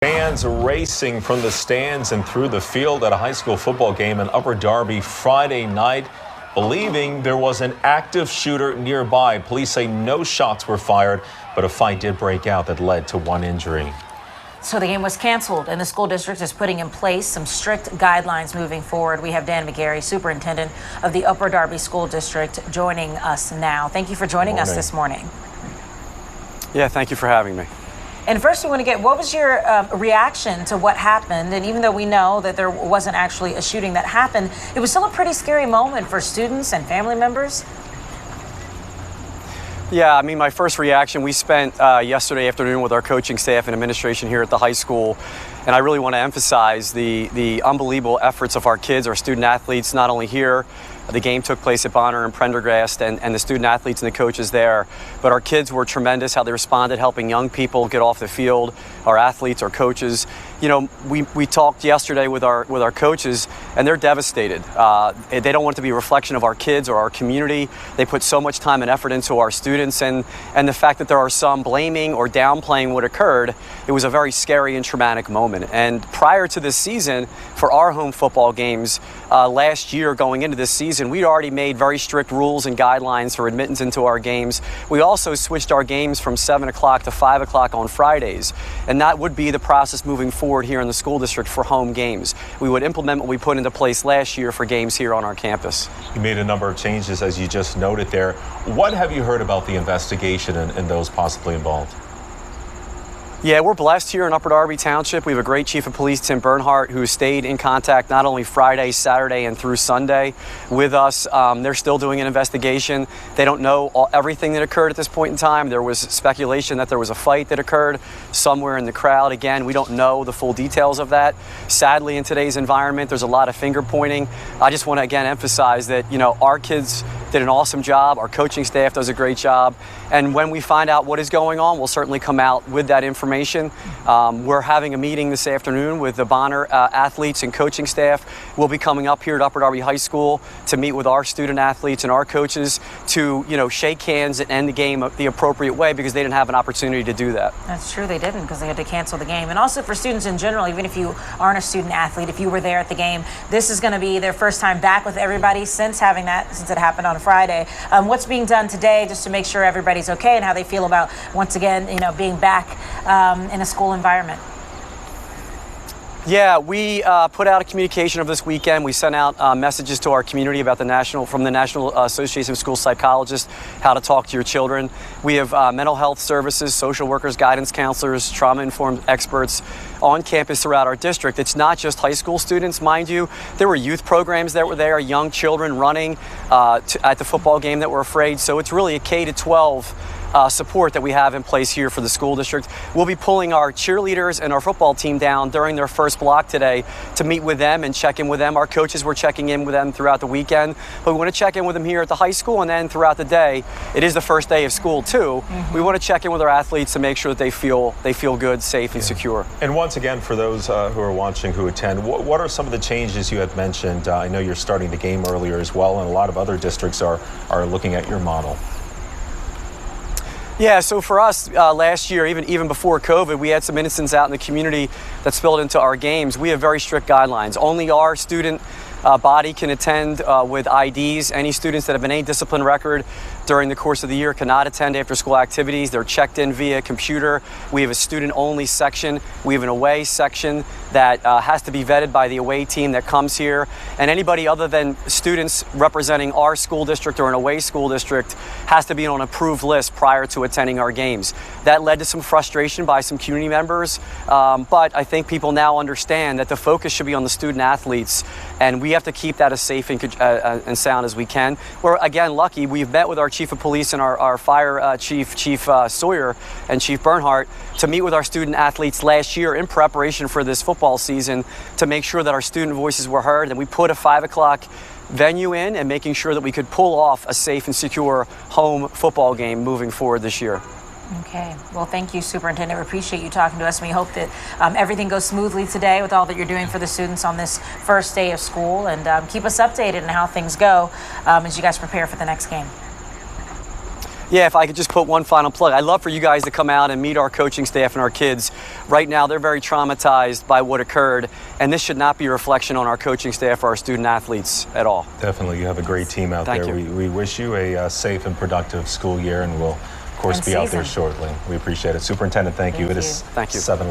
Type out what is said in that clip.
Fans racing from the stands and through the field at a high school football game in Upper Darby Friday night, believing there was an active shooter nearby. Police say no shots were fired, but a fight did break out that led to one injury. So the game was canceled, and the school district is putting in place some strict guidelines moving forward. We have Dan McGarry, superintendent of the Upper Darby School District, joining us now. Thank you for joining us this morning. Yeah, thank you for having me. And first, we want to get, what was your reaction to what happened? And even though we know that there wasn't actually a shooting that happened, it was still a pretty scary moment for students and family members. Yeah, I mean, my first reaction, we spent yesterday afternoon with our coaching staff and administration here at the high school, and I really want to emphasize the unbelievable efforts of our kids, our student athletes, not only here. The game took place at Bonner and Prendergast, and the student athletes and the coaches there. But our kids were tremendous, how they responded, helping young people get off the field, our athletes, our coaches. You know, we talked yesterday with our coaches, and they're devastated. They don't want it to be a reflection of our kids or our community. They put so much time and effort into our students, and the fact that there are some blaming or downplaying what occurred, it was a very scary and traumatic moment. And prior to this season, for our home football games, last year going into this season, we'd already made very strict rules and guidelines for admittance into our games. We also switched our games from 7 o'clock to 5 o'clock on Fridays, and that would be the process moving forward here in the school district for home games. We would implement what we put into place last year for games here on our campus. You made a number of changes, as you just noted there. What have you heard about the investigation and those possibly involved? Yeah, we're blessed here in Upper Darby Township. We have a great chief of police, Tim Bernhardt, who stayed in contact not only Friday, Saturday, and through Sunday with us. They're still doing an investigation. They don't know everything that occurred at this point in time. There was speculation that there was a fight that occurred somewhere in the crowd. Again, we don't know the full details of that. Sadly, in today's environment, there's a lot of finger pointing. I just want to again emphasize that, you know, our kids did an awesome job. Our coaching staff does a great job. And when we find out what is going on, we'll certainly come out with that information. We're having a meeting this afternoon with the Bonner athletes and coaching staff. We'll be coming up here at Upper Darby High School to meet with our student athletes and our coaches to, you know, shake hands and end the game the appropriate way, because they didn't have an opportunity to do that. That's true, they didn't, because they had to cancel the game. And also for students in general, even if you aren't a student athlete, if you were there at the game, this is going to be their first time back with everybody since it happened on Friday. What's being done today just to make sure everybody's okay, and how they feel about, once again, you know, being back in a school environment? Yeah, we put out a communication of this weekend. We sent out messages to our community about from the National Association of School Psychologists, how to talk to your children. We have mental health services, social workers, guidance counselors, trauma-informed experts on campus throughout our district. It's not just high school students, mind you. There were youth programs that were there, young children running at the football game that were afraid. So it's really a K-12 support that we have in place here for the school district. We'll be pulling our cheerleaders and our football team down during their first block today to meet with them and check in with them. Our coaches were checking in with them throughout the weekend, but we want to check in with them here at the high school, and then throughout the day. It is the first day of school too. We want to check in with our athletes to make sure that they feel good, safe, and secure. And once again, for those who are watching, who attend, what are some of the changes you had mentioned? I know you're starting the game earlier as well, and a lot of other districts are looking at your model. Yeah, so for us, last year, even before COVID, we had some incidents out in the community that spilled into our games. We have very strict guidelines. Only our student body can attend with IDs. Any students that have an A-discipline record during the course of the year cannot attend after-school activities. They're checked in via computer. We have a student-only section. We have an away section that has to be vetted by the away team that comes here. And anybody other than students representing our school district or an away school district has to be on an approved list prior to attending our games. That led to some frustration by some community members, but I think people now understand that the focus should be on the student athletes, and we have to keep that as safe and sound as we can. We're, again, lucky. We've met with our chief of police and our fire chief, Chief Sawyer, and Chief Bernhardt, to meet with our student athletes last year in preparation for this football season, to make sure that our student voices were heard, and we put a 5 o'clock venue in, and making sure that we could pull off a safe and secure home football game moving forward this year. Okay. Well, thank you, Superintendent. We appreciate you talking to us. And we hope that everything goes smoothly today with all that you're doing for the students on this first day of school. And keep us updated on how things go as you guys prepare for the next game. Yeah, if I could just put one final plug, I'd love for you guys to come out and meet our coaching staff and our kids. Right now, they're very traumatized by what occurred, and this should not be a reflection on our coaching staff or our student athletes at all. Definitely. You have a great team out Thank there. you. We wish you a safe and productive school year, and we'll, of course, And be out there season. shortly. We appreciate it. Superintendent, thank you. It is Thank you. 7